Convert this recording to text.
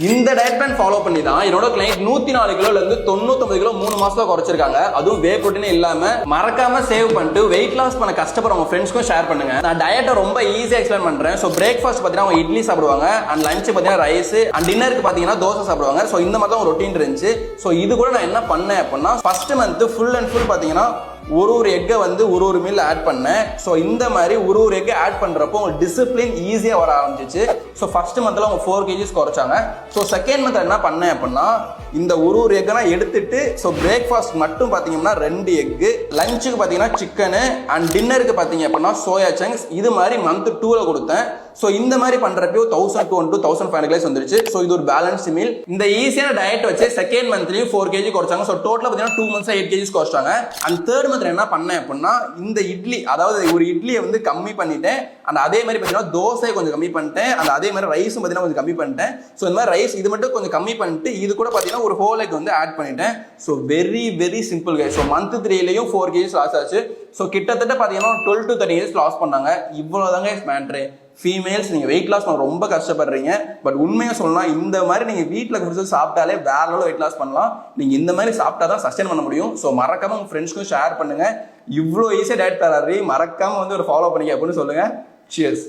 இந்த diet plan follow பண்ணி தான் என்னோட கிளைண்ட் 104 கிலோல இருந்து 99 கிலோ 3 மாசத்துல குறைச்சிருக்காங்க. அதுவும் வே புரோட்டீனே இல்லாம. மறக்காம சேவ் பண்ணிட்டு வெயிட் லாஸ் பண்ண கஷ்டப்படுற உங்க ஃப்ரெண்ட்ஸ்க்கும் ஷேர் பண்ணுங்க. நான் டயட்டை ரொம்ப ஈஸியா எக்ஸ்பிளைன் பண்றேன். ஸோ பிரேக்ஃபாஸ்ட் பாத்தீங்கன்னா அவங்க இட்லி சாப்பிடுவாங்க, அண்ட் லஞ்ச் பாத்தீங்கன்னா ரைஸ், அண்ட் டின்னருக்கு பாத்தீங்கன்னா தோசை சாப்பிடுவாங்க. ஸோ இந்த மாதிரி தான் ஒரு ரொட்டீன் இருந்துச்சு. ஸோ இது கூட நான் என்ன பண்ணேன் அப்படின்னா, first month full and full பாத்தீங்கன்னா ஒரு எக்கை வந்து ஒரு மீல் ஆட் பண்ணேன். ஸோ இந்த மாதிரி ஒரு எக்கை ஆட் பண்றப்போ உங்களுக்கு டிசிப்ளின் ஈஸியாக வர ஆரம்பிச்சிச்சு. ஸோ ஃபர்ஸ்ட் மந்த்ல அவங்க 4 kgs குறைச்சாங்க. ஸோ செகண்ட் மந்த் என்ன பண்ணேன் அப்படின்னா, இந்த ஒரு எக்கை நான் எடுத்துட்டு, ஸோ பிரேக்ஃபாஸ்ட் மட்டும் பார்த்தீங்கன்னா 2 எக்கு, லஞ்சுக்கு பார்த்தீங்கன்னா சிக்கனு, அண்ட் டின்னருக்கு பார்த்தீங்க அப்படின்னா சோயா சங்க்ஸ். இது மாதிரி மந்த் 2ல கொடுத்தேன். ஸோ இந்த மாதிரி பண்றப்போ 1200 to 1500 கிலோஸ் வந்துருச்சு. ஸோ இது ஒரு பேலன்ஸ் மீல். இந்த ஈஸியான டயட் வச்சு செகண்ட் மந்த்லயும் 4 kg குறைச்சாங்க. ஸோ டோட்டலா பார்த்தீங்கன்னா 2 months 8 kgs குறைச்சாங்க. அண்ட் தேர்ட் மந்த் என்ன பண்ணேன் அப்படின்னா, இந்த இட்லி, அதாவது ஒரு இட்லியை வந்து கம்மி பண்ணிட்டேன். அண்ட் அதே மாதிரி பார்த்தீங்கன்னா தோசையை கொஞ்சம் கம்மி பண்ணிட்டேன். அண்ட் அதே மாதிரி ரைஸும் பார்த்தீங்கன்னா கொஞ்சம் கம்மி பண்ணிட்டேன். ஸோ இந்த மாதிரி ரைஸ் இது மட்டும் கொஞ்சம் கம்மி பண்ணிட்டு இது கூட பார்த்தீங்கன்னா ஒரு ஹோல் எக் வந்து ஆட் பண்ணிட்டேன். ஸோ வெரி சிம்பிள் கை. ஸோ மந்த் 3லயும் 4 kgs லாஸ் ஆச்சு. ஸோ கிட்டத்தட்ட பார்த்தீங்கன்னா 12 to 13 kgs லாஸ் பண்ணாங்க. இவ்வளோதாங்க மேட்ரு. ஃபீமேல்ஸ் நீங்கள் வெயிட் லாஸ் பண்ண ரொம்ப கஷ்டப்படுறீங்க. பட் உண்மையாக சொல்லலாம், இந்த மாதிரி நீங்கள் வீட்டில் குறித்து சாப்பிட்டாலே வேற லெவலில் வெயிட் லாஸ் பண்ணலாம். நீங்கள் இந்த மாதிரி சாப்பிட்டா தான் சஸ்டெயின் பண்ண முடியும். ஸோ மறக்காம உங்கள் ஃப்ரெண்ட்ஸ்க்கும் ஷேர் பண்ணுங்க. இவ்வளோ ஈஸியாக டயட் தராரு, மறக்காம வந்து ஒரு ஃபாலோ பண்ணிக்க அப்படின்னு சொல்லுங்க. சியர்ஸ்.